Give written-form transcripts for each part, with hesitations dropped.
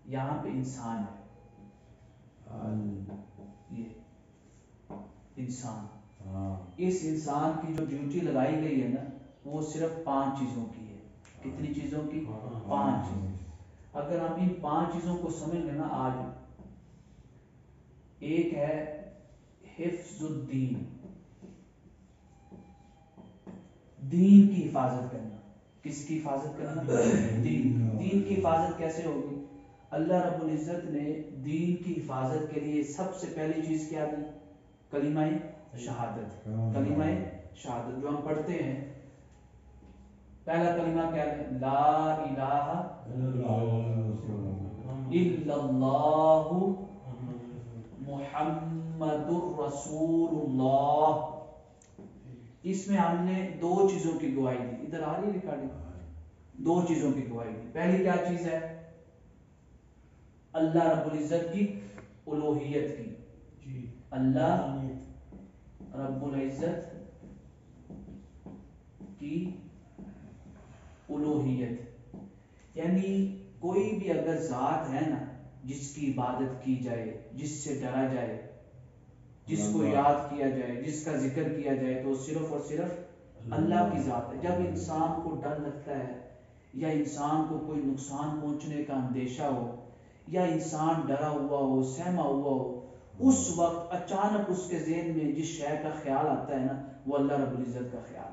یہاں پہ انسان ہے، یہ انسان، اس انسان کی جو ڈیوٹی لگائی گئی ہے نا وہ صرف 5 چیزوں کی ہے۔ کتنی چیزوں کی؟ 5 چیزیں۔ اگر ہم ان 5 چیزوں کو سمجھ لیں نا آج، ایک ہے حفظ الدین، دین کی حفاظت کرنا۔ کس کی حفاظت کرنا؟ دین کی حفاظت کیسے ہوگی؟ اللہ رب العزت نے دین کی حفاظت کے لیے سب سے پہلی چیز کیا دی؟ کلمہ شہادت۔ کلمہ شہادت جو ہم پڑھتے ہیں، پہلا کلمہ کیا ہے؟ لا الہ الا اللہ محمد الرسول اللہ۔ اس میں ہم نے 2 چیزوں کی گواہی دی، ادھر آ رہی ریکارڈنگ؟ 2 چیزوں کی گواہی دی۔ پہلی کیا چیز ہے؟ اللہ رب العزت کی الوہیت کی، اللہ رب العزت کی الوہیت، یعنی کوئی بھی اگر ذات ہے نا جس کی عبادت کی جائے، جس سے ڈرا جائے، جس کو یاد کیا جائے، جس کا ذکر کیا جائے، تو صرف اور صرف اللہ کی ذات ہے۔ جب انسان کو ڈر لگتا ہے یا انسان کو کوئی نقصان پہنچنے کا اندیشہ ہو، یا انسان ڈرا ہوا ہو، سہما ہوا ہو، اس وقت اچانک اس کے ذہن میں جس شے کا خیال آتا ہے نا وہ اللہ رب العزت کا خیال ہے،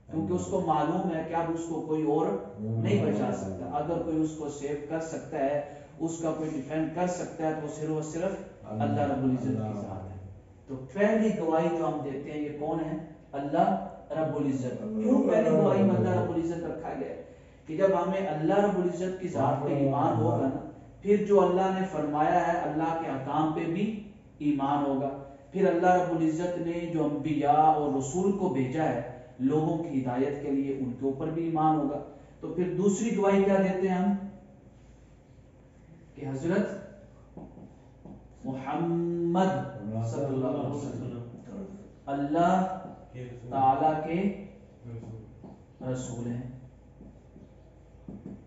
کیونکہ اس کو معلوم ہے کہ اب اس کو کوئی اور نہیں بچا سکتا۔ اگر کوئی اس کو سیو کر سکتا ہے، اس کا کوئی ڈیفینڈ کر سکتا ہے، تو صرف اور صرف اللہ رب العزت کی ذات ہے۔ تو پہلی گواہی جو ہم دیتے ہیں یہ کون ہے؟ اللہ رب العزت۔ کیوں پہلی گواہی میں اللہ رب العزت رکھا گیا ہے؟ کہ جب ہمیں اللہ رب العزت کی ذات پہ ایمان ہوگا نا، پھر جو اللہ نے فرمایا ہے اللہ کے احکام پہ بھی ایمان ہوگا، پھر اللہ رب العزت نے جو انبیاء اور رسول کو بھیجا ہے لوگوں کی ہدایت کے لیے، ان کے اوپر بھی ایمان ہوگا۔ تو پھر دوسری گواہی کیا دیتے ہیں ہم؟ کہ حضرت محمد صلی اللہ علیہ وسلم اللہ تعالی کے رسول ہیں۔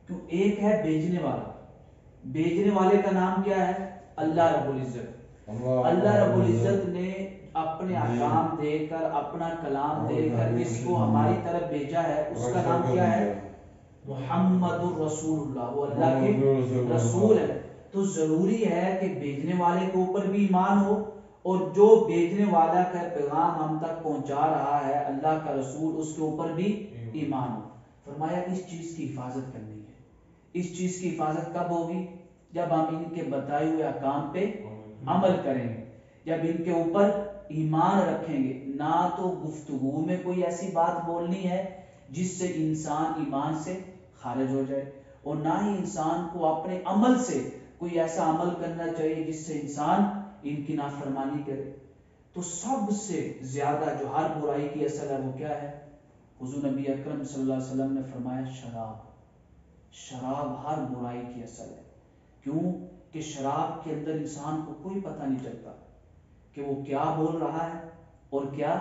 کیوں؟ ایک ہے بھیجنے والا، بھیجنے والے کا نام کیا ہے؟ اللہ رب العزت۔ اللہ رب العزت نے اپنے احکام دے کر، اپنا کلام دے کر جس کو ہماری طرف بھیجا ہے اس کا نام کیا ہے؟ محمد الرسول اللہ، وہ اللہ کے رسول ہے۔ تو ضروری ہے کہ بھیجنے والے کے اوپر بھی ایمان ہو، اور جو بھیجنے والا کا پیغام ہم تک پہنچا رہا ہے اللہ کا رسول، اس کے اوپر بھی ایمان ہو۔ فرمایا اس چیز کی حفاظت کرنی ہے۔ اس چیز کی حفاظت کب ہوگی؟ جب ہم ان کے بتائے ہوئے احکام پہ عمل کریں گے، جب ان کے اوپر ایمان رکھیں گے۔ نہ تو گفتگو میں کوئی ایسی بات بولنی ہے جس سے انسان ایمان سے خارج ہو جائے، اور نہ ہی انسان کو اپنے عمل سے کوئی ایسا عمل کرنا چاہیے جس سے انسان ان کی نافرمانی کرے۔ تو سب سے زیادہ جو ہر برائی کی اصل ہے وہ کیا ہے؟ حضور نبی اکرم صلی اللہ علیہ وسلم نے فرمایا شراب۔ شراب ہر برائی کی اصل ہے۔ کیوں؟ کہ شراب کے اندر انسان کو کوئی پتہ نہیں چلتا کہ وہ کیا بول رہا ہے اور کیا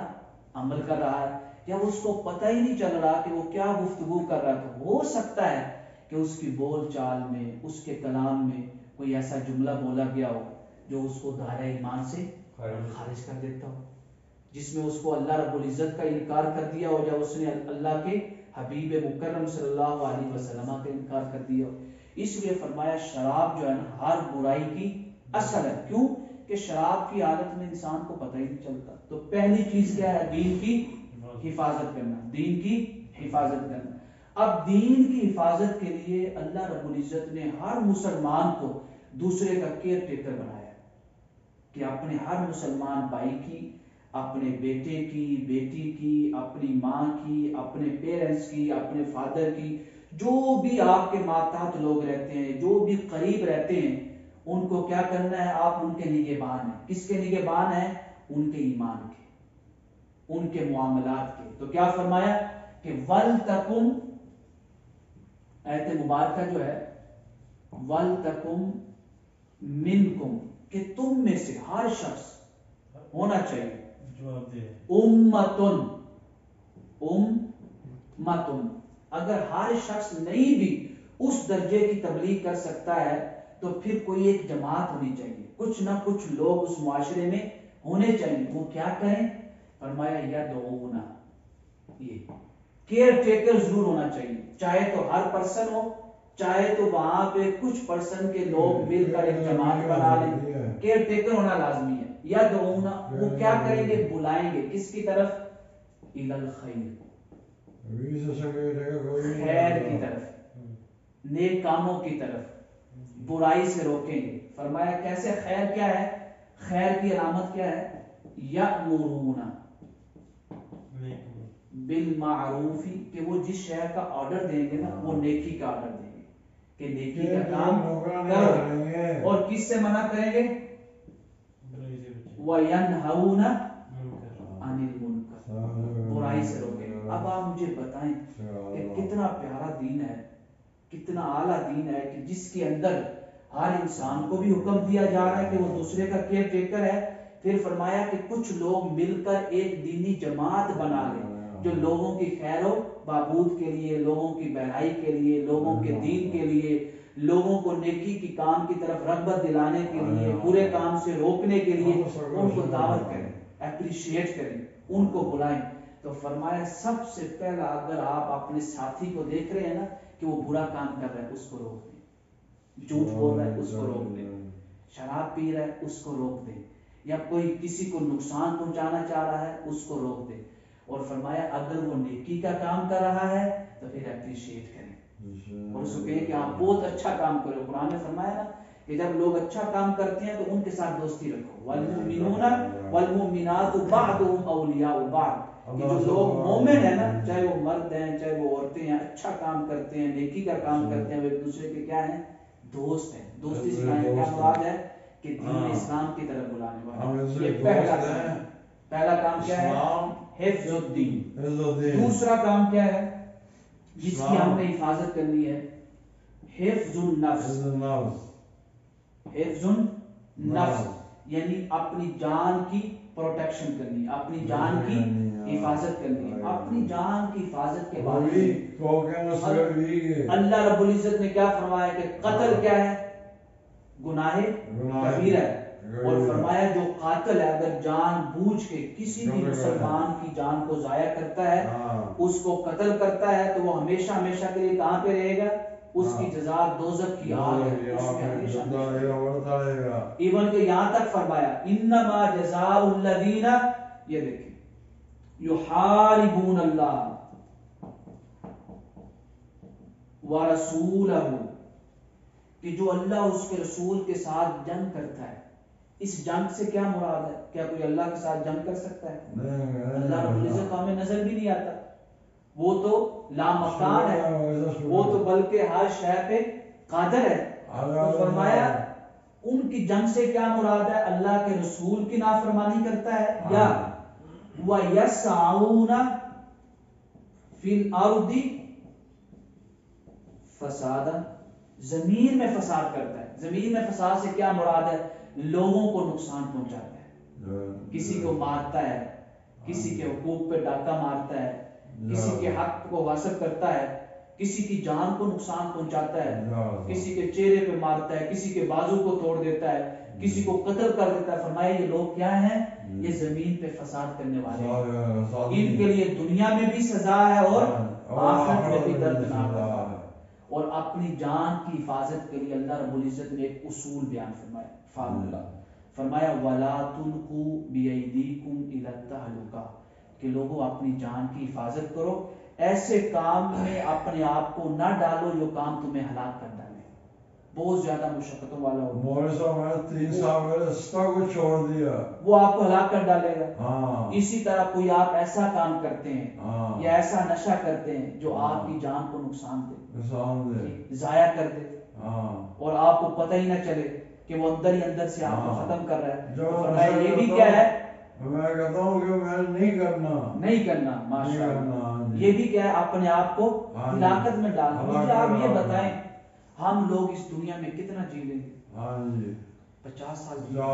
عمل کر رہا ہے، یا اس کو پتہ ہی نہیں چل رہا کہ وہ کیا گفتگو کر رہا ہے۔ تو ہو سکتا ہے کہ اس کی بول چال میں، اس کے کلام میں کوئی ایسا جملہ بولا گیا ہو جو اس کو دائرہ ایمان سے خارج کر دیتا ہو، جس میں اس کو اللہ رب العزت کا انکار کر دیا ہو، یا اس نے اللہ کے حبیب مکرم صلی اللہ علیہ وسلم کا انکار کر دیا ہو۔ اس لیے فرمایا شراب جو ہے نا ہر برائی کی اصل ہے۔ کیوں؟ کہ شراب کی حالت میں انسان کو پتہ ہی نہیں چلتا۔ تو پہلی چیز کیا ہے؟ دین کی حفاظت کرنا، دین کی حفاظت کرنا۔ اب دین کی حفاظت کے لیے اللہ رب العزت نے ہر مسلمان کو دوسرے کا کیئر ٹیکر بنایا، کہ اپنے ہر مسلمان بھائی کی، اپنے بیٹے کی، بیٹی کی، اپنی ماں کی، اپنے پیرنٹس کی، اپنے فادر کی، جو بھی آپ کے ماتحت لوگ رہتے ہیں، جو بھی قریب رہتے ہیں، ان کو کیا کرنا ہے؟ آپ ان کے نگہبان ہیں۔ کس کے نگہبان ہیں؟ ان کے ایمان کے، ان کے معاملات کے۔ تو کیا فرمایا کہ وَلْتَكُمْ، آیت مبارکہ جو ہے وَلْتَكُمْ مِنْكُمْ، کہ تم میں سے ہر شخص ہونا چاہیے امتن۔ اگر ہر شخص نہیں بھی اس درجے کی تبلیغ کر سکتا ہے تو پھر کوئی ایک جماعت ہونی چاہیے، کچھ نہ کچھ لوگ اس معاشرے میں ہونے چاہیے. وہ کیا کریں؟ فرمایا یدعونا، یہ کیئر ٹیکر ضرور ہونا چاہیے، چاہے تو ہر پرسن ہو، چاہے تو وہاں پہ کچھ پرسن کے لوگ مل کر ایک جماعت بنا لیں. کیئر ٹیکر ہونا لازمی ہے. یدعونا، وہ کیا کریں گے؟ بلائیں گے کس کی طرف؟ الی الخیر، خیر کی طرف، نیک کاموں کی طرف، برائی سے روکیں گے. فرمایا کیسے؟ خیر کیا ہے؟ خیر کی علامت کیا ہے؟ یأمرون بالمعروف، کہ وہ جس شے کا آرڈر دیں گے نا وہ نیکی کا آرڈر دیں گے کہ نیکی کا کام کرو، اور کس سے منع کریں گے؟ وَيَنْهَوْنَ عَنِ الْمُنْكَرِ، برائی سے روکیں گے. اب آپ مجھے بتائیں کہ کتنا پیارا دین ہے، کتنا اعلیٰ دین ہے کہ جس کے اندر ہر انسان کو بھی حکم دیا جا رہا ہے کہ وہ دوسرے کا کیئر ٹیکر ہے. پھر فرمایا کہ کچھ لوگ مل کر ایک دینی جماعت بنا لیں جو لوگوں کی خیر و بہبود کے لیے، لوگوں کی بہرائی کے لیے، لوگوں کے دین کے لیے، لوگوں کو نیکی کی کام کی طرف رغبت دلانے کے لیے، برے کام سے روکنے کے لیے ان کو دعوت کریں، اپریشیٹ کریں، ان کو بلائیں. تو فرمایا سب سے پہلا اگر آپ اپنے ساتھی کو دیکھ رہے ہیں نا کہ وہ برا کام کر رہا ہے، اس کو روک دیں. جھوٹ بول رہا ہے، اس کو روک دیں. شراب پی رہا ہے، اس کو روک دیں. یا کوئی کسی کو نقصان پہنچانا چاہ رہا ہے، اس کو روک دیں. اور فرمایا اگر وہ نیکی کا کام کر رہا ہے تو پھر اپریشیٹ کریں اور اس کو کہیں کہ آپ بہت اچھا کام کرو. قرآن نے فرمایا نا کہ جب لوگ اچھا کام کرتے ہیں تو ان کے ساتھ دوستی رکھو. والمؤمنون والمؤمنات بعضهم اولیاء بعض، کہ جو لوگ مومن ہیں نا، چاہے وہ مرد ہیں چاہے وہ عورتیں ہیں، اچھا کام کرتے ہیں، نیکی کا کام کرتے ہیں، وہ ایک دوسرے کے کیا ہیں؟ دوست ہیں. دوستی سکھانے کا کیا مراد ہے؟ کہ دین اسلام کی طرف بلانے والے. یہ پہلا کام. پہلا کام کیا ہے؟ حفظ الدین. دوسرا کام کیا ہے جس کی ہم نے حفاظت کرنی ہے؟ حفظ النفس. حفظ النفس یعنی اپنی جان کی پروٹیکشن کرنی، اپنی جان کی حفاظت کرنی ہے. اپنی جان کی حفاظت کے بارے میں اللہ رب العزت نے کیا فرمایا کہ قتل کیا ہے؟ گناہ کبیرہ ہے. اور فرمایا جو قاتل ہے اگر جان بوجھ کے کسی بھی مسلمان کی جان کو ضائع کرتا ہے، اس کو قتل کرتا ہے، تو وہ ہمیشہ ہمیشہ کے لیے کہاں پہ رہے گا؟ اس کی جزا دوزخ کی آگ ہے، اس میں ہمیشہ. ایون کہ یہاں تک فرمایا انما جزاء الذین، یہ دیکھیں، یحاربون اللہ ورسولہ، کہ جو اللہ اس کے رسول کے ساتھ جنگ کرتا ہے. اس جنگ سے کیا مراد ہے؟ کیا کوئی اللہ کے ساتھ جنگ کر سکتا ہے؟ اللہ رب العزت کا ہمیں نظر بھی نہیں آتا، وہ تو لامکان ہے، وہ تو بلکہ ہر شے پہ قادر ہے. تو فرمایا ان کی جنگ سے کیا مراد ہے؟ اللہ کے رسول کی نافرمانی کرتا ہے، یا وَيَسْعَوْنَ فِي الْأَرْضِ فَسَادًا، زمین میں فساد کرتا ہے. زمین میں فساد سے کیا مراد ہے؟ لوگوں کو نقصان پہنچاتا ہے، کسی کو مارتا ہے، کسی کے حقوق پہ ڈاکہ مارتا ہے، کسی کے حق کو غصب کرتا ہے، کسی کی جان کو نقصان پہنچاتا ہے، کسی کے چہرے پہ مارتا ہے، کسی کے بازو کو توڑ دیتا ہے، کسی کو قتل کر دیتا ہے. فرمایا یہ لوگ کیا ہیں؟ یہ زمین پہ فساد کرنے والے ہیں. ان کے لیے دنیا میں بھی سزا ہے اور آخرت میں بھی دردناک ہے. اور اپنی جان کی حفاظت کے لیے اللہ رب العزت نے ایک اصول بیان فرمایا، فارمولہ فرمایا وَلَا تُلْقُوا بِأَيْدِيكُمْ إِلَى التَّهْلُكَةِ، کہ لوگوں اپنی جان کی حفاظت کرو، ایسے کام میں اپنے آپ کو نہ ڈالو جو کام تمہیں ہلاک کر ڈالے، بہت زیادہ مشقتوں والا ہوگا. مولوی صاحب میں 3 سال میں رستہ کو چھوڑ دیا، وہ آپ کو ہلاک کر ڈالے گا. اسی طرح کوئی آپ ایسا کام کرتے ہیں یا ایسا نشہ کرتے ہیں جو آپ کی جان کو نقصان دے، ضائع کر دے، اور آپ کو پتہ ہی نہ چلے کہ وہ اندر ہی اندر سے آپ کو ختم کر رہا ہے. تو فرمایا یہ بھی کیا ہے؟ میں کہتا ہوں کہ میں نہیں کرنا. ماشاءاللہ یہ بھی کیا ہے؟ اپنے آپ کو ہلاکت میں ڈالنا. مجھے آپ یہ بتائیں ہم لوگ اس دنیا میں کتنا جی لیں گے؟ 50 سال جی لیں گے،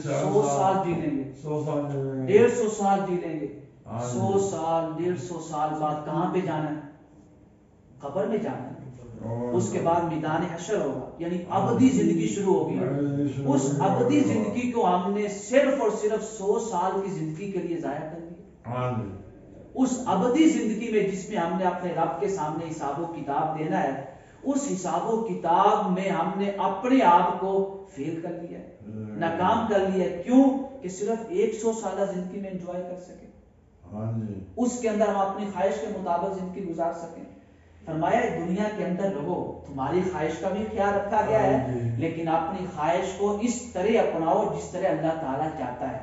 100 سال جی لیں گے، 150 سال جی لیں گے. 100 سال 150 سال بعد کہاں پہ جانا ہے؟ قبر میں جانا ہے. اس کے بعد میدان حشر ہوگا، یعنی ابدی زندگی شروع ہوگی۔ اس ابدی زندگی کو ہم نے صرف اور صرف 100 سال کی زندگی کے لیے ضائع کر دیا۔ اس ابدی زندگی میں جس میں ہم نے اپنے رب کے سامنے حساب و کتاب دینا ہے، اس حساب و کتاب میں ہم نے اپنے آپ کو فیل کر لیا ہے، ناکام کر لیا ہے۔ کیوں؟ کہ صرف 100 سالہ زندگی میں انجوائے کر سکیں، اس کے اندر ہم اپنی خواہش کے مطابق زندگی گزار سکیں۔ فرمایا دنیا کے اندر رہو، تمہاری خواہش کا بھی خیال رکھا گیا ہے، لیکن اپنی خواہش کو اس طرح اپناؤ جس طرح اللہ تعالیٰ چاہتا ہے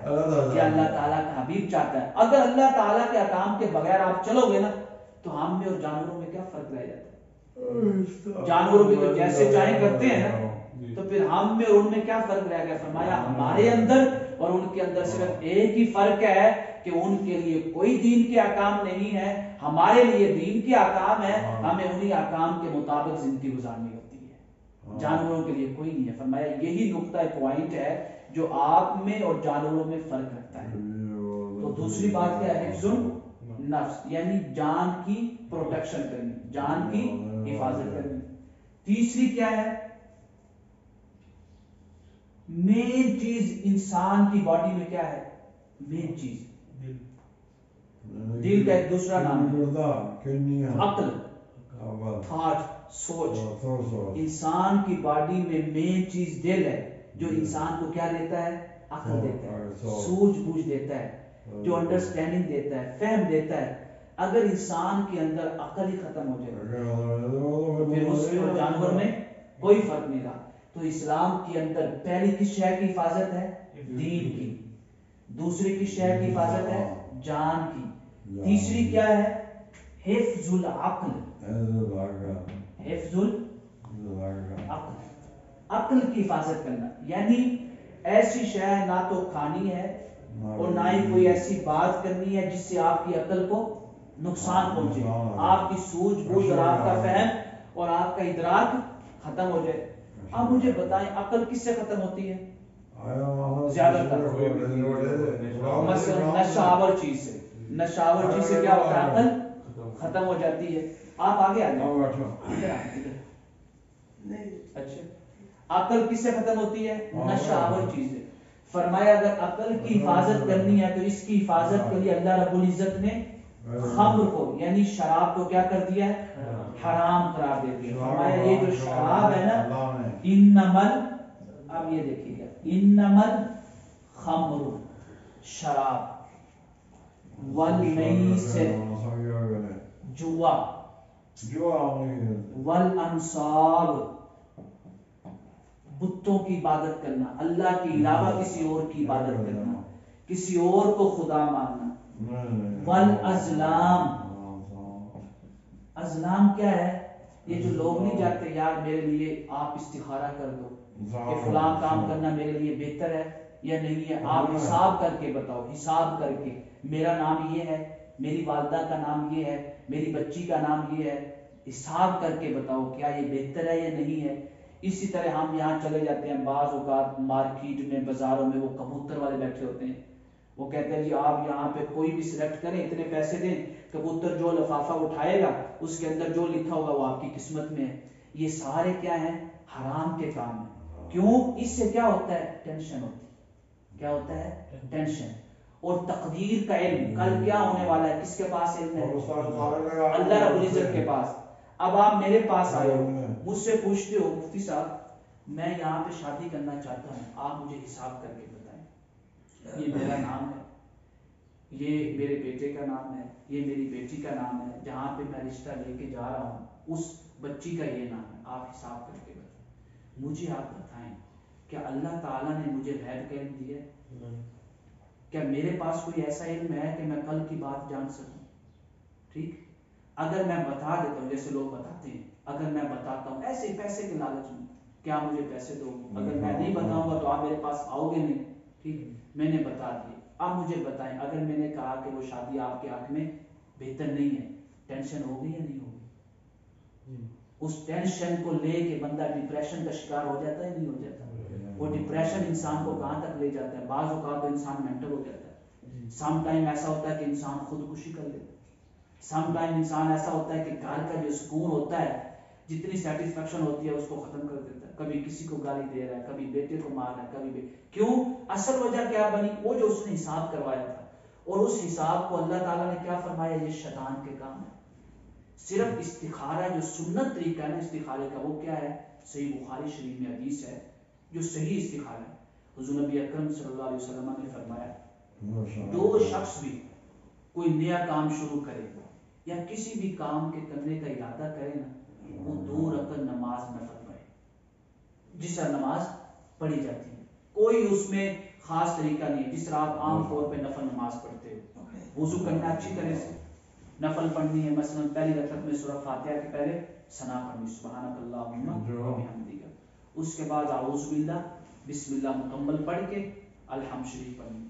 یا اللہ تعالیٰ کا حبیب چاہتا ہے۔ اگر اللہ تعالیٰ کے احکام کے بغیر آپ چلو گے نا تو ہم میں اور جانوروں میں کیا فرق رہ جاتا ہے؟ جانوروں بھی تو جیسے چاہیں کرتے ہیں نا، تو پھر ہم میں اور ان میں کیا فرق رہ گیا؟ فرمایا ہمارے اندر اور ان کے اندر صرف ایک ہی فرق ہے کہ ان کے لیے کوئی دین کے احکام نہیں ہے، ہمارے لیے دین کے احکام ہے، ہمیں انہی احکام کے مطابق زندگی گزارنی ہوتی ہے، جانوروں کے لیے کوئی نہیں ہے۔ فرمایا یہی نقطہ پوائنٹ ہے جو آپ میں اور جانوروں میں فرق رکھتا ہے۔ تو دوسری بات کیا ہے؟ حفظ النفس، یعنی جان کی پروٹیکشن کرنی، جان کی حفاظت کرنی۔ تیسری کیا ہے؟ مین چیز انسان کی باڈی میں کیا ہے؟ مین چیز دل کا ایک دوسرا نام ہے عقل، تھاٹ، سوچ۔ انسان کی باڈی میں مین چیز دل ہے، جو انسان کو کیا دیتا ہے؟ عقل دیتا ہے، سوچ بوجھ دیتا ہے، جو انڈرسٹینڈنگ دیتا ہے، فہم دیتا ہے۔ اگر انسان کے اندر عقل ہی ختم ہو جائے پھر اس میں اور جانور میں کوئی فرق نہیں رہا۔ تو اسلام کے اندر پہلی کس شے کی حفاظت ہے؟ دین کی۔ دوسری کس شے کی حفاظت ہے؟ جان کی۔ تیسری کیا ہے؟ حفظ العقل، حفظ العقل، عقل کی حفاظت کرنا، یعنی ایسی شے نہ تو کھانی ہے اور نہ ہی کوئی ایسی بات کرنی ہے جس سے آپ کی عقل کو نقصان پہنچے، آپ کی سوجھ بوجھ اور آپ کا فہم اور آپ کا ادراک ختم ہو جائے۔ اب مجھے بتائیں عقل کس سے ختم ہوتی ہے؟ زیادہ تر مثلا نشاور چیز سے، نشاور چیز سے کیا ہوتا ہے؟ عقل ختم ہو جاتی ہے۔ آپ آگے آ جائیں۔ اچھا، عقل کس سے ختم ہوتی ہے؟ نشاور چیز سے۔ فرمایا اگر عقل کی حفاظت کرنی ہے تو اس کی حفاظت کے لیے اللہ رب العزت نے خمر کو یعنی شراب کو کیا کر دیا ہے؟ حرام قرار دے دیا۔ فرمایا یہ جو شراب ہے نا، انمل، اب یہ دیکھیے گا، انمل خمر، شراب، والمیسر، جوا، والانصاب، بتوں کی عبادت کرنا، اللہ کے علاوہ کسی اور کی عبادت کرنا، کسی اور کو خدا ماننا، والازلام، ازلام کیا ہے؟ یہ جو لوگ نہیں جاتے یار میرے لیے آپ استخارہ کر دو کہ فلاں کام کرنا میرے لیے بہتر ہے یا نہیں ہے، آپ حساب کر کے بتاؤ، حساب کر کے میرا نام یہ ہے، میری والدہ کا نام یہ ہے، میری بچی کا نام یہ ہے، حساب کر کے بتاؤ کیا یہ بہتر ہے یا نہیں ہے۔ اسی طرح ہم یہاں چلے جاتے ہیں، بعض اوقات مارکیٹ میں بازاروں میں وہ کبوتر والے بیٹھے ہوتے ہیں، وہ کہتے ہیں جی آپ یہاں پہ کوئی بھی سلیکٹ کریں، اتنے پیسے دیں، کبوتر جو لفافہ اٹھائے گا اس کے اندر جو لکھا ہوگا وہ آپ کی قسمت میں ہے۔ یہ سارے کیا ہیں؟ حرام کے کام ہیں۔ کیوں؟ اس سے کیا ہوتا ہے؟ ٹینشن ہوتی ہے۔ کیا ہوتا ہے؟ ٹینشن۔ اور تقدیر کا علم، کل کیا ہونے والا ہے کس کے پاس علم ہے؟ اللہ رب العزت کے پاس۔ اب آپ میرے پاس آئے ہو، مجھ سے پوچھتے ہو مفتی صاحب میں یہاں پہ شادی کرنا چاہتا ہوں، آپ مجھے حساب کر کے بتائیں، یہ میرا نام ہے، یہ میرے بیٹے کا نام ہے، یہ میری بیٹی کا نام ہے، جہاں پہ میں رشتہ لے کے جا رہا ہوں اس بچی کا یہ نام ہے، آپ حساب کر کے بتائیں۔ مجھے آپ بتائیں کیا اللہ تعالیٰ نے مجھے غیب کا علم دیا ہے؟ کیا میرے پاس کوئی ایسا علم ہے کہ میں کل کی بات جان سکوں؟ ٹھیک، اگر میں بتا دیتا ہوں جیسے لوگ بتاتے ہیں، اگر میں بتاتا ہوں ایسے پیسے کے لالچ میں کیا مجھے پیسے دو، اگر میں نہیں بتاؤں گا تو آپ میرے پاس آؤ گے نہیں، ٹھیک، میں نے بتا دیا۔ اب مجھے بتائیں اگر میں نے کہا کہ وہ شادی آپ کے حق میں بہتر نہیں ہے، ٹینشن ہوگی یا نہیں ہوگی؟ اس ٹینشن کو لے کے بندہ ڈپریشن کا شکار ہو جاتا ہے نہیں ہو جاتا؟ وہ ڈپریشن انسان کو کہاں تک لے جاتا ہے؟ بعض اوقات انسان مینٹل ہو جاتا ہے، سم ٹائم ایسا ہوتا ہے کہ انسان خودکشی کر لیتا ہے، سم ٹائم انسان ایسا ہوتا ہے کہ گھر کا جو سکون ہوتا ہے جتنی سیٹسفیکشن ہوتی ہے اس کو ختم کر دیتا ہے. کبھی کسی کو گالی دے رہا ہے, کبھی بیٹے کو مار رہا ہے, کبھی کیوں؟ اصل وجہ کیا بنی؟ وہ جو اس نے حساب کروایا تھا, اور اس حساب کو اللہ تعالیٰ نے کیا فرمایا؟ یہ شیطان کے کام ہے. صرف استخارہ جو سنت طریقہ ہے نا استخارے کا, وہ کیا ہے؟ صحیح بخاری شریف میں حدیث ہے جو صحیح استخارہ ہے. حضور نبی اکرم صلی اللہ علیہ وسلم نے فرمایا جو شخص بھی کوئی نیا کام شروع کرے یا کسی بھی کام کے کرنے کا ارادہ کرے نا, وہ 2 رکعت نماز نفل پڑھے, جس طرح نماز پڑھی جاتی ہے. کوئی اس میں خاص طریقہ نہیں ہے جس طرح آپ عام طور پہ نفل نماز پڑھتے ہو. وضو کرنا اچھی طرح سے, نفل پڑھنی ہے, مثلا پہلی رکعت میں سورہ فاتحہ کے پہلے ثنا پڑھنی سبحانک اللہم و بحمدک, اس کے بعد اعوذ باللہ بسم اللہ مکمل پڑھ کے الحمد شریف پڑھنی,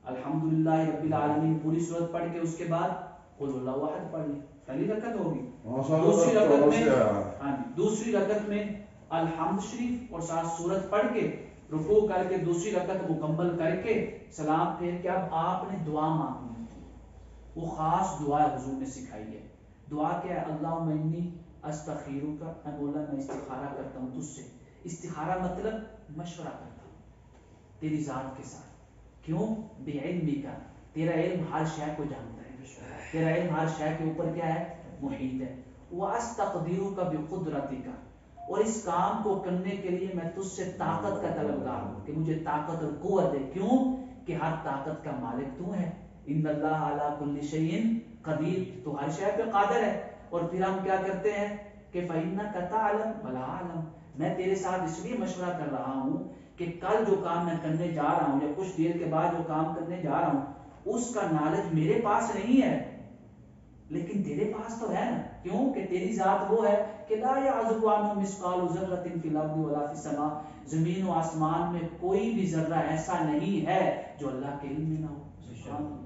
الحمدللہ رب العالمین پوری سورت پڑھ کے اس کے بعد قل اللہ احد پڑھ لی. پہلی رکعت ہوگی. دوسری رکعت میں الحمد شریف اور ساتھ سورت پڑھ کے رکوع کر کے دوسری رکعت مکمل کر کے سلام پھیر کے اب آپ نے دعا مانگنی ہے. وہ خاص دعا حضور نے سکھائی ہے. دعا کیا ہے؟ اللہم انی استخیرک, اے مولا میں استخارہ کرتا ہوں تجھ سے. استخارہ مطلب مشورہ کرتا ہوں تیری ذات کے ساتھ. کیوں؟ بعلمک, تیرا علم ہر شے کو جانتا ہے, تیرا علم ہر شے کے اوپر کیا ہے؟ محیط ہے. واستقدرک بقدرتک, اور اس کام کو کرنے کے لیے میں تجھ سے طاقت کا طلبگار ہوں کہ مجھے طاقت اور قوت دے. کیوں کہ ہر طاقت کا مالک تو ہے. ان اللہ علی کل شیء قدیر, تو ہر شے پہ قادر ہے. اور پھر ہم کیا کرتے ہیں کہ فإنک تعلم ولا اعلم, میں تیرے ساتھ اس لیے مشورہ کر رہا ہوں کہ کل جو کام میں کرنے جا رہا ہوں یا کچھ دیر کے بعد جو کام کرنے جا رہا ہوں اس کا نالج میرے پاس نہیں ہے لیکن تیرے پاس تو ہے نا. کیوں کہ تیری ذات وہ ہے کہ لا یعزب عنہ مثقال ذرۃ فی الارض ولا فی السماء, زمین و آسمان میں کوئی بھی ذرہ ایسا نہیں ہے جو اللہ کے علم میں نہ ہو. سبحان اللہ.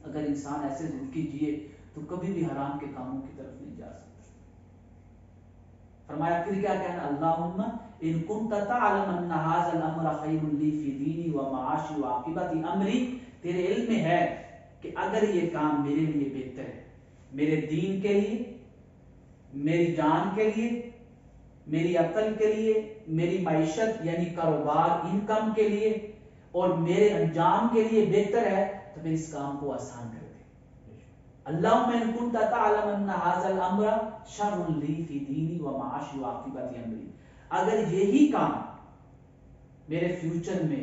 اگر انسان ایسے زندگی جیے تو کبھی بھی حرام کے کاموں کی طرف نہیں جا سکتا. فرمایا پھر کیا کہنا؟ اللہم ان کنت تعلم ان ھذا الامر خیر لی فی دینی و معاشی و عاقبت امری, تیرے علم میں ہے کہ اگر یہ کام میرے لیے بہتر ہے, میرے دین کے لیے, میری جان کے لیے, میری عقل کے لیے, میری معیشت یعنی کاروبار انکم کے لیے اور میرے انجام کے لیے بہتر ہے تو پھر اس کام کو آسان کر دے. اللہم ان کنت تعلم ان ھذا الامر شر لی فی دینی و معاشی و عاقبت امری, اگر یہی کام میرے فیوچر میں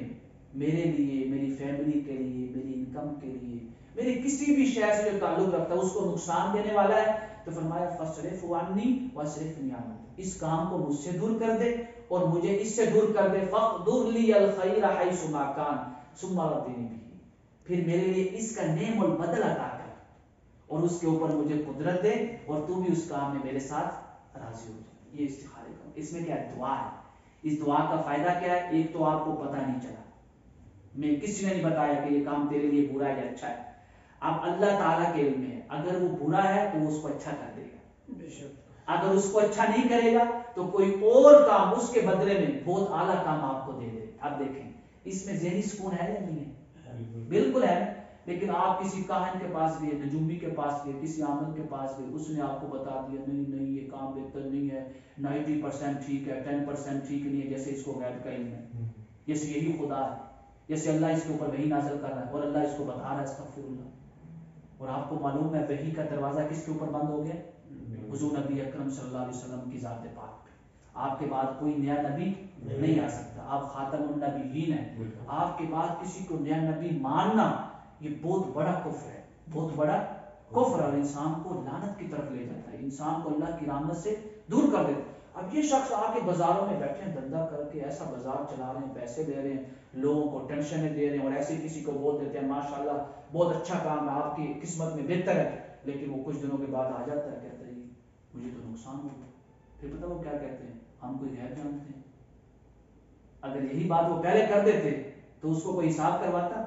میرے لیے, میری فیملی کے لیے, میری انکم کے لیے, میری کسی بھی شے سے جو تعلق رکھتا ہے اس کو نقصان دینے والا ہے تو فرمایا فاصرف عنی واصرفنی عنہ, اس کام کو مجھ سے دور کر دے اور مجھے اس سے دور کر دے. فاقدر لی الخیر حیث ما کان ثم ردنی بہ, پھر میرے لیے اس کا نعم البدل عطا کر اور اس کے اوپر مجھے قدرت دے اور تو بھی اس کام میں میرے ساتھ راضی ہو جائے. یہ استخارے کا اس میں کیا دعا ہے. اس دعا کا فائدہ کیا ہے؟ ایک تو آپ کو پتہ نہیں چلا, میں کسی نے نہیں بتایا کہ یہ کام تیرے لیے برا ہے یا اچھا ہے. اب اللہ تعالیٰ کے علم میں ہے, اگر وہ برا ہے تو وہ اس کو اچھا کر دے گا, اگر اس کو اچھا نہیں کرے گا تو کوئی اور کام اس کے بدلے میں بہت اعلیٰ کام آپ کو دے دے. اب دیکھیں اس میں ذہنی سکون ہے یا نہیں ہے؟ بالکل ہے. لیکن آپ کسی کاہن کے پاس گئے, نجومی کے پاس گئے, کسی عامل کے پاس گئے, اس نے آپ کو بتا دیا نہیں یہ کام بہتر نہیں ہے, 90% ٹھیک ہے, 10% ٹھیک نہیں ہے, جیسے اس کو غیب کا علم ہے, جیسے یہی خدا ہے, جیسے اللہ اس کے اوپر وحی نازل کر رہا ہے اور اللہ اس کو بتا رہا ہے استغفر اللہ. اور آپ کو معلوم ہے وحی کا دروازہ کس کے اوپر بند ہو گیا؟ حضور نبی اکرم صلی اللہ علیہ وسلم کی ذات پاک پہ. آپ کے بعد کوئی نیا نبی نہیں آ سکتا, آپ خاتم النبیین ہیں. آپ کے بعد کسی کو نیا نبی ماننا یہ بہت بڑا کفر ہے, بہت بڑا کفر, اور انسان کو لعنت کی طرف لے جاتا ہے, انسان کو اللہ کی رحمت سے دور کر دیتا ہے. اب یہ شخص آ کے بازاروں میں بیٹھے ہیں, دھندا کر کے ایسا بازار چلا رہے ہیں, پیسے دے رہے ہیں, لوگوں کو ٹینشنیں دے رہے ہیں, اور ایسے کسی کو بول دیتے ہیں ماشاءاللہ بہت اچھا کام ہے, آپ کی قسمت میں بہتر ہے, لیکن وہ کچھ دنوں کے بعد آ جاتا ہے, کہتا ہے مجھے تو نقصان ہو گیا. پھر پتہ وہ کیا کہتے ہیں, ہم کوئی غیب جانتے ہیں. اگر یہی بات وہ پہلے کر دیتے تو اس کو کوئی حساب کرواتا,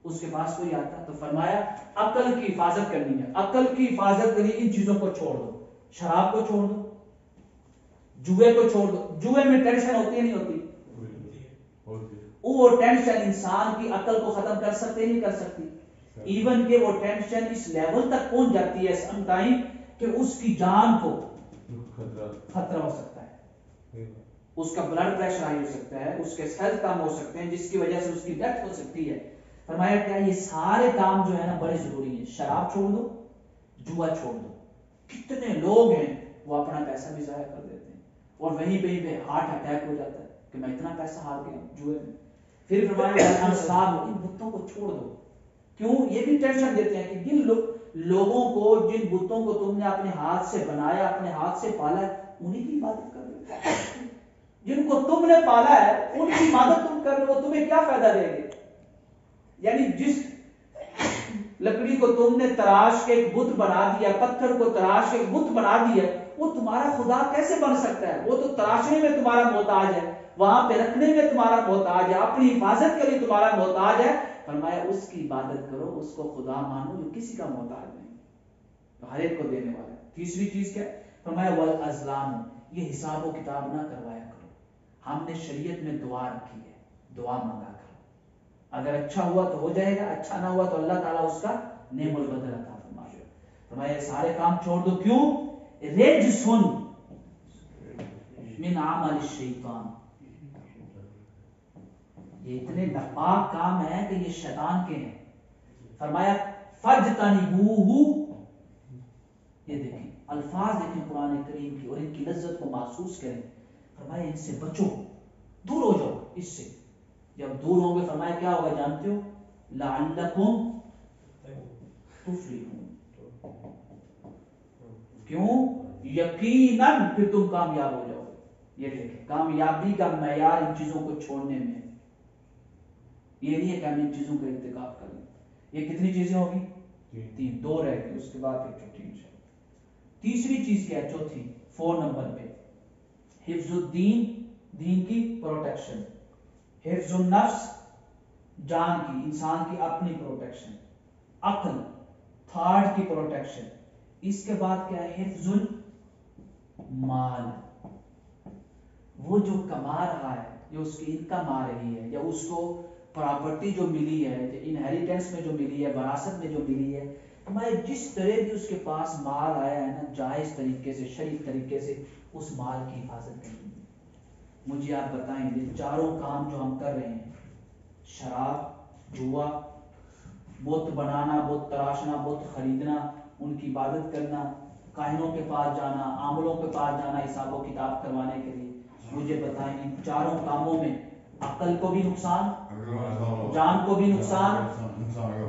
اس کے پاس کوئی آتا. تو فرمایا عقل کی حفاظت کرنی ہے, عقل کی حفاظت کرنی, ان چیزوں کو چھوڑ دو, شراب کو چھوڑ دو, جوئے کو چھوڑ دو. جوئے میں ٹینشن ہوتی ہے نہیں ہوتی؟ وہ ٹینشن انسان کی عقل کو ختم کر سکتے نہیں کر سکتی. ایون کہ وہ ٹینشن اس لیول تک پہنچ جاتی ہے سم ٹائم کہ اس کی جان کو خطرہ ہو سکتا ہے، اس کا بلڈ پریشر ہائی ہو سکتا ہے، اس کے ہیلتھ کام ہو سکتے ہیں جس کی وجہ سے اس کی ڈیتھ ہو سکتی ہے. فرمایا کیا یہ سارے کام جو ہے نا بڑے ضروری ہیں. شراب چھوڑ دو، جوا چھوڑ دو. کتنے لوگ ہیں وہ اپنا پیسہ بھی ضائع کر دیتے ہیں اور وہیں پہ ہارٹ اٹیک ہو جاتا ہے کہ میں اتنا پیسہ ہار گیا جوئے میں. پھر فرمایا انصاب ان بتوں کو چھوڑ دو. کیوں؟ یہ بھی ٹینشن دیتے ہیں کہ جن لوگوں کو، جن بتوں کو تم نے اپنے ہاتھ سے بنایا، اپنے ہاتھ سے پالا ہے، انہیں کی عبادت کر رہے ہو. جن کو تم نے پالا ہے ان کی عبادت تم کر رہے ہو، تمہیں کیا فائدہ دے گے؟ یعنی جس لکڑی کو تم نے تراش کے ایک بت بنا دیا، پتھر کو تراش کے ایک بت بنا دیا، وہ تمہارا خدا کیسے بن سکتا ہے؟ وہ تو تراشنے میں تمہارا محتاج ہے، وہاں پہ رکھنے میں تمہارا محتاج ہے، اپنی حفاظت کے لیے تمہارا محتاج ہے. فرمایا اس کی عبادت کرو، اس کو خدا مانو جو کسی کا محتاج نہیں، تو ہر ایک کو دینے والا ہے. تیسری چیز کیا؟ فرمایا والازلام، یہ حساب و کتاب نہ کروایا کرو. ہم نے شریعت میں دعا رکھی ہے، دعا مانگا کرو. اگر اچھا ہوا تو ہو جائے گا، اچھا نہ ہوا تو اللہ تعالیٰ اس کا نعم البدل عطا فرمائے. فرمایا سارے کام چھوڑ دو. کیوں؟ رجسن من عمل الشیطان، یہ اتنے ناپاک کام ہیں کہ یہ شیطان کے ہیں. فرمایا فجتنبوہ، یہ دیکھیں الفاظ دیکھیں قرآن کریم کی اور ان کی لذت کو محسوس کریں. فرمایا ان سے بچو، دور ہو جاؤ اس سے. جب دور ہوں گے فرمایا کیا ہوگا جانتے ہو؟ لعلکم تفلحون. کیوں؟ یقیناً پھر تم کامیاب ہو جاؤ. یہ دیکھیں کامیابی کا معیار ان چیزوں کو چھوڑنے میں ہے. یہ نہیں ہے کہ ہم ان چیزوں کا ارتکاب کریں. یہ کتنی چیزیں ہوگی؟ تین. دو رہ گئی، اس کے بعد پھر چھوٹی انشاءاللہ. تیسری چیز کیا ہے؟ چوتھی 4 نمبر پہ حفظ الدین، دین کی پروٹیکشن. حفظ النفس، جان کی، انسان کی اپنی پروٹیکشن. عقل، تھاٹ کی پروٹیکشن. اس کے بعد کیا ہے؟ حفظ المال، وہ جو کما رہا ہے، جو اس کی انکم آ رہی ہے، یا اس کو پراپرٹی جو ملی ہے، جو انہیریٹنس میں جو ملی ہے، وراثت میں جو ملی ہے، ہمارے جس طرح بھی اس کے پاس مال آیا ہے نا، جائز طریقے سے، شریف طریقے سے اس مال کی حفاظت کریں. مجھے آپ بتائیں یہ چاروں کام جو ہم کر رہے ہیں، شراب، جوا، بت بنانا، بت تراشنا، بت خریدنا، ان کی عبادت کرنا، کاہنوں کے پاس جانا، عاملوں کے پاس جانا حساب و کتاب کروانے کے لیے، مجھے بتائیں ان چاروں کاموں میں عقل کو بھی نقصان، جان کو بھی نقصان،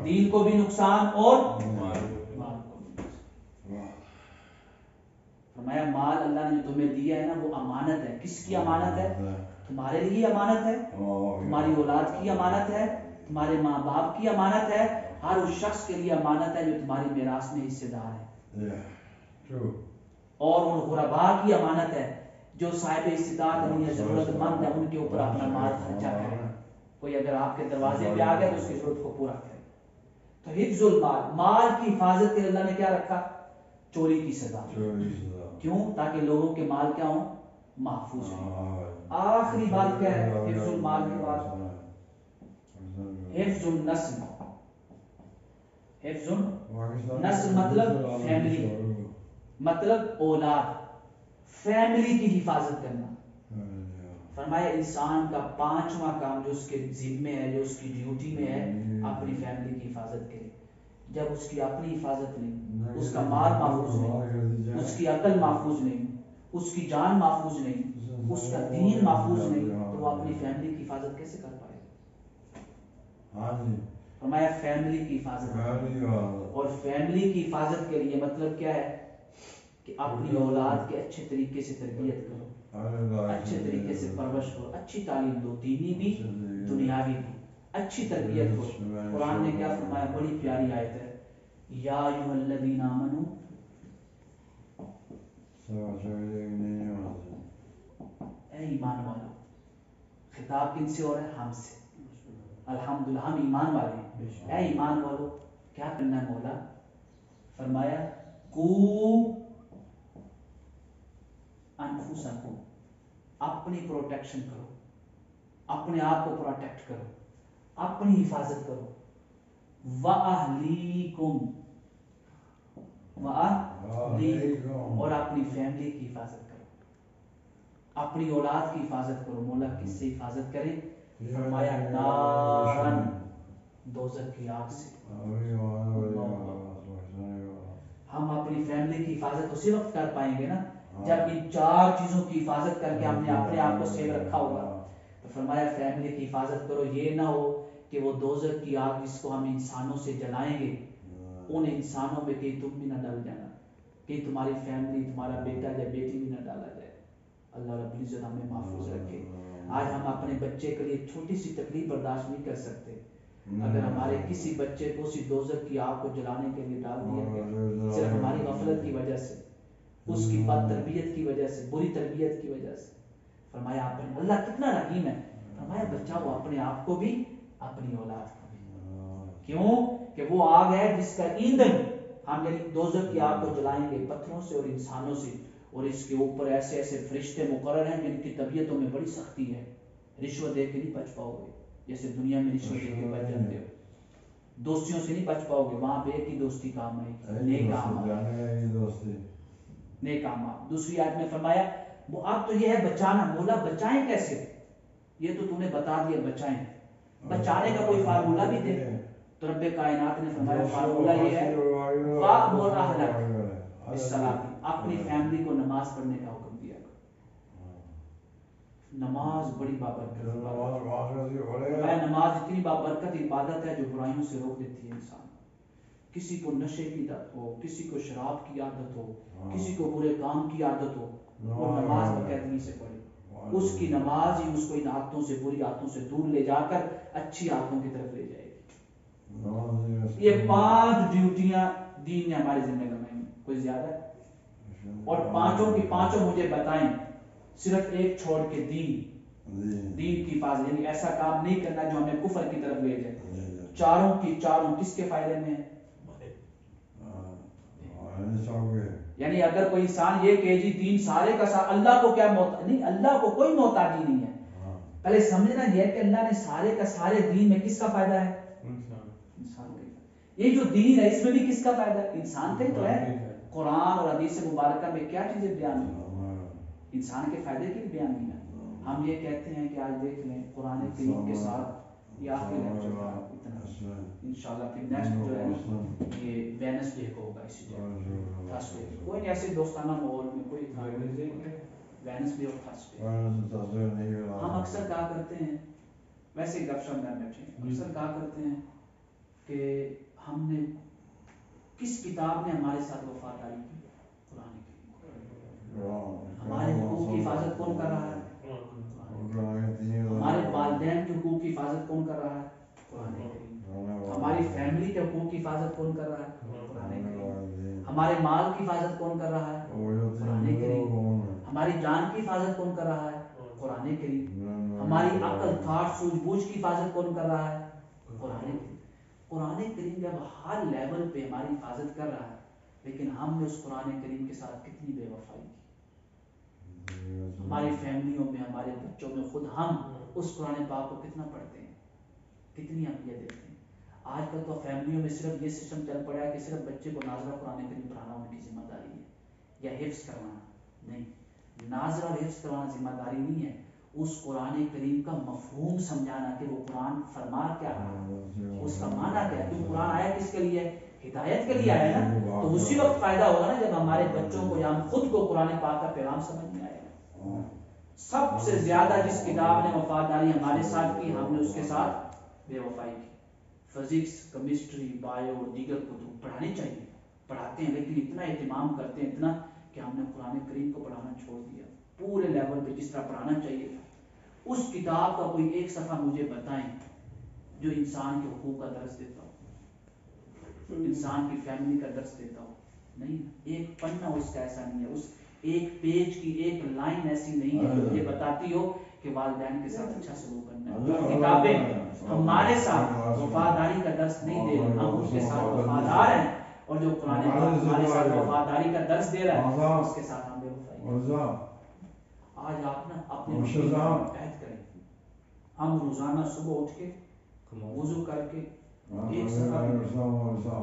دین کو بھی نقصان اور مال کو بھی نقصان. فرمایا مال اللہ نے جو تمہیں دیا ہے نا وہ امانت ہے. کس کی امانت ہے؟ تمہارے لیے امانت ہے، تمہاری اولاد کی امانت ہے، تمہارے ماں باپ کی امانت ہے، ہر اس شخص کے لیے امانت ہے جو تمہاری میراث میں حصے دار ہے. اور ان غرباء کی امانت ہے جو صاحب استطاعت نہیں ہے، ضرورت مند ہے، ان کے اوپر اپنا مال خرچہ کرے. کوئی اگر آپ کے دروازے پہ آ گیا تو اس کی ضرورت کو پورا کرے. تو حفظ المال، مال کی حفاظت کے اللہ نے کیا رکھا؟ چوری کی سزا. کیوں؟ تاکہ لوگوں کے مال کیا ہوں؟ محفوظ ہیں. آخری بات کیا ہے حفظ المال کے بعد؟ حفظ النسل. حفظ النسل مطلب فیملی، مطلب اولاد، فیملی کی حفاظت کرنا. فرمایا انسان کا 5واں کام جو اس کے ذمے ہے، جو اس کی ڈیوٹی میں ہے، اپنی فیملی کی حفاظت کرے. جب اس کی اپنی حفاظت نہیں، اس کا مال محفوظ نہیں، اس کی عقل محفوظ نہیں، اس کی جان محفوظ نہیں، اس کا دین محفوظ نہیں، تو وہ اپنی فیملی کی حفاظت کیسے کر پائے گا؟ فرمایا فیملی کی حفاظت. اور فیملی کی حفاظت کے لیے مطلب کیا ہے؟ کہ اپنی اولاد کے اچھے طریقے سے تربیت کرو، اچھے طریقے سے پرورش کرو، اچھی تعلیم دو، دینی بھی دنیاوی بھی، اچھی تربیت کرو. قرآن نے کیا فرمایا؟ بڑی پیاری آیت ہے، یا ایھا الذین آمنوا، اے ایمان والو. خطاب کن سے ہو رہا ہے؟ ہم سے. الحمدللہ ہم ایمان والے ہیں. اے ایمان والو کیا کرنا ہے مولا؟ فرمایا کو انفسکم، اپنی پروٹیکشن کرو، اپنے آپ کو پروٹیکٹ کرو، اپنی حفاظت کرو. وَأَهْلِيكُمْ، وَأَهْلِيكُمْ، اور اپنی فیملی کی حفاظت کرو، اپنی اولاد کی حفاظت کرو. مولا کس سے حفاظت کریں؟ فرمایا نارن، دوزخ کی آگ سے. ہم اپنی فیملی کی حفاظت اسی وقت کر پائیں گے نا جب ان 4 چیزوں کی حفاظت کر کے ہم نے اپنے آپ کو سیو رکھا ہوگا. تو فرمایا فیملی کی حفاظت کرو، یہ نہ ہو کہ وہ دوزخ کی آگ جس کو ہم انسانوں سے جلائیں گے ان انسانوں میں کہیں تم بھی نہ ڈل جانا، کہ تمہاری فیملی، تمہارا بیٹا یا بیٹی بھی نہ ڈالا جائے. اللہ رب العزت ہمیں محفوظ رکھے. آج ہم اپنے بچے کے لیے چھوٹی سی تکلیف برداشت نہیں کر سکتے. اگر ہمارے کسی بچے کو اسی دوزخ کی آگ کو جلانے کے لیے ڈال دیا گیا صرف ہماری غفلت کی وجہ سے، اس کی بد تربیت کی وجہ سے، بری تربیت کی وجہ سے، فرمایا آپ نے، اللہ کتنا رحیم ہے، فرمایا بچاؤ اپنے آپ کو بھی اپنی اولاد کو بھی. کیوں کہ وہ آگ ہے جس کا ایندھن ہم یعنی دوزخ کی آگ کو جلائیں گے پتھروں سے اور انسانوں سے، اور اس کے اوپر ایسے ایسے فرشتے مقرر ہیں جن کی طبیعتوں میں بڑی سختی ہے. رشوت دے کے نہیں بچ پاؤ گے جیسے دنیا میں رشوت دے کے بچ جاتے ہو. دوستیوں سے نہیں بچ پاؤ گے، وہاں پہ ایک ہی دوستی کام آئے گی، نیک اعمال. دوسری آیت میں فرمایا وہ اب تو یہ ہے بچانا. مولا بچائیں کیسے؟ یہ تو تم نے بتا دیا بچائیں، بچانے کا کوئی فارمولہ بھی دے. تو رب کائنات نے فرمایا فارمولہ یہ ہے وَأْمُرْ أَهْلَكَ بِالصَّلَاةِ، اپنی فیملی کو نماز پڑھنے کا حکم دیا. نماز بڑی بابرکت ہے. نماز اتنی بابرکت عبادت ہے جو برائیوں سے روک دیتی ہے انسان. کسی کو نشے کی عادت ہو، کسی کو شراب کی عادت ہو، کسی کو برے کام کی عادت ہو، وہ نماز باقاعدگی سے پڑھے. اس کی نماز ہی اس کو ان عادتوں سے، بری عادتوں سے دور لے جا کر اچھی عادتوں کی طرف لے جائے گی. یہ 5 ڈیوٹیاں دین نے ہمارے ذمہ لگائی ہیں، کوئی زیادہ ہے؟ اور 5 کی 5 مجھے بتائیں، صرف ایک چھوڑ کے دین کی حفاظت، یعنی ایسا کام نہیں کرنا جو ہمیں کفر کی طرف لے جائے. 4 کی 4 کس کے فائدے میں ہیں؟ یعنی اگر کوئی انسان یہ کہ جی دین سارے کا سارا، اللہ کو کیا نہیں، اللہ کو کوئی محتاجی نہیں ہے. پہلے سمجھنا یہ کہ اللہ نے سارے کا سارے دین میں کس کا فائدہ ہے؟ انسان کا. یہ جو دین ہے اس میں بھی کس کا فائدہ ہے؟ انسان کا ہی تو ہے. قرآن اور حدیث مبارکہ میں کیا چیزیں بیان ہوئی؟ انسان کے فائدے کی بیان ہوئی. ہم یہ کہتے ہیں کہ آج دیکھ لیں قرآن کریم کے ساتھ یہ آخری لیکچر تھا اتنا. انشاءاللہ پھر نیکسٹ جو ہے یہ وینسڈے کو ہوگا اسی جگہ، تھرسڈے کوئی نہیں، ایسے دوستانہ ماحول میں کوئی وینسڈے اور تھرسڈے. ہم اکثر کہا کرتے ہیں، ویسے گپ شپ میں بیٹھے اکثر کہا کرتے ہیں کہ ہم نے کس کتاب نے ہمارے ساتھ وفاداری کی؟ قرآن کریم. ہمارے حقوق کی حفاظت کون کر رہا ہے؟ ہمارے والدین کے حقوق کی حفاظت کون کر رہا ہے؟ قرآن کریم. ہماری فیملی کے حقوق کی حفاظت کون کر رہا ہے؟ قرآن کریم. ہمارے مال کی حفاظت کون کر رہا ہے؟ قرآن کریم. ہماری جان کی حفاظت کون کر رہا ہے؟ قرآن کریم. ہماری عقل، تھاٹ، سوجھ بوجھ کی حفاظت کون کر رہا ہے؟ قرآن کریم. قرآن کریم جب ہر لیول پہ ہماری حفاظت کر رہا ہے، لیکن ہم نے اس قرآن کریم کے ساتھ کتنی بے وفائی کی. ہماری فیملیوں میں، ہمارے بچوں میں، خود ہم اس قرآن پاک کو کتنا پڑھتے ہیں، کتنی اہمیت دیتے ہیں. آج کل تو فیملیوں میں صرف یہ سسٹم چل پڑا ہے کہ صرف بچے کو ناظرہ قرآن کریم پڑھانا ان کی ذمہ داری ہے، یا حفظ کروانا. نہیں، ناظرہ اور حفظ کروانا ذمہ داری نہیں ہے. اس قرآن کریم کا مفہوم سمجھانا کہ وہ قرآن فرما کیا رہا ہے، اس کا معنی کیا ہے. کیوں قرآن آیا کس کے لیے؟ ہدایت کے لیے آیا نا. تو اسی وقت فائدہ ہوگا نا جب ہمارے بچوں کو یا ہم خود کو قرآن پاک کا پیغام سمجھ میں آئے گا. سب سے زیادہ جس کتاب نے وفاداری ہمارے ساتھ کی، ہم نے اس کے ساتھ بے وفائی کی. فزکس، کیمسٹری، بایو اور دیگر کتب پڑھانی چاہیے، پڑھاتے ہیں، لیکن اتنا اہتمام کرتے ہیں اتنا کہ ہم نے قرآن کریم کو پڑھانا چھوڑ دیا. پورے لیول پہ جس طرح پڑھانا چاہیے تھا. اس کتاب کا کوئی ایک صفحہ مجھے بتائیں جو انسان کے حقوق کا درس دیتا ہو، انسان کی فیملی کا درس دیتا ہو. نہیں، ایک پنہ اس کا ایسا نہیں ہے، اس ایک پیج کی ایک لائن ایسی نہیں ہے جو مجھے بتاتی ہو کہ والدین کے ساتھ اچھا سلوک کرنا ہے. کتابیں ہمارے ساتھ وفاداری کا درس نہیں دے رہی، ہم اس کے ساتھ وفادار ہیں، اور جو قرآن پاک ہمارے ساتھ وفاداری کا درس دے رہا ہے اس کے ساتھ ہم بے وفائی. آج آپ نا اپنے عہد کریں، ہم روزانہ صبح اٹھ کے وضو کر کے ایک صفحہ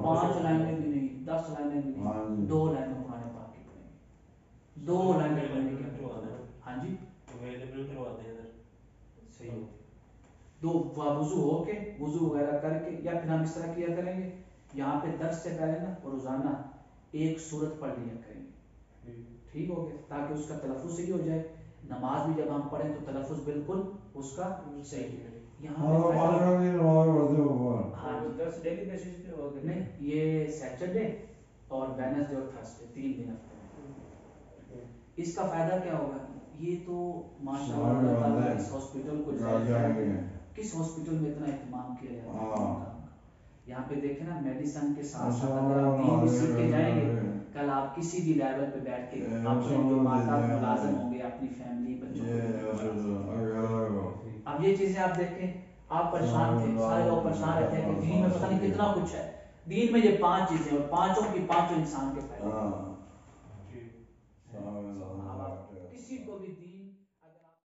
5 لائنیں بھی نہیں 10 لائنیں ملی، ہاں جی۔ 2 لائنیں قرآن پاک کی پڑھیں گے، 2 لائنیں پڑھنے کی اپنے۔ ہاں جی اویلیبل کروا دیں ادھر، صحیح ہو۔ دو وضو ہو کے، وضو وغیرہ کر کے، یا پھر ہم اس طرح کیا کریں گے، یہاں پہ درس سے پہلے نا روزانہ ایک سورت پڑھ لیا کریں گے، ٹھیک ہو گیا، تاکہ اس کا تلفظ صحیح ہو جائے، نماز بھی جب ہم پڑھیں تو تلفظ بالکل اس کا صحیح ہے۔ یہاں پہ ہاں درس ڈیلی بیسس پہ ہوا کرے، نہیں، یہ سیٹرڈے اور وینسڈے اور تھرسڈے 3 دن ہفتے میں۔ اس کا فائدہ کیا ہوگا؟ یہ تو ماشاءاللہ اللہ تعالیٰ اس ہاسپٹل کو کس ہاسپٹل میں اتنا اہتمام کیا جاتا ہے کام کا۔ یہاں پہ دیکھیں نا، میڈیسن کے ساتھ ساتھ اگر آپ دین بھی سیکھ کے جائیں گے، کل آپ کسی بھی لیول پہ بیٹھ کے اپنے جو ماتا ملازم ہوں گے، اپنی فیملی بچوں کو۔ اب یہ چیزیں آپ دیکھیں، آپ پریشان تھے، سارے لوگ پریشان رہتے ہیں کہ دین میں پتہ نہیں کتنا کچھ ہے۔ دین میں یہ 5 چیزیں، اور پانچوں کی پانچوں انسان کے فائدے۔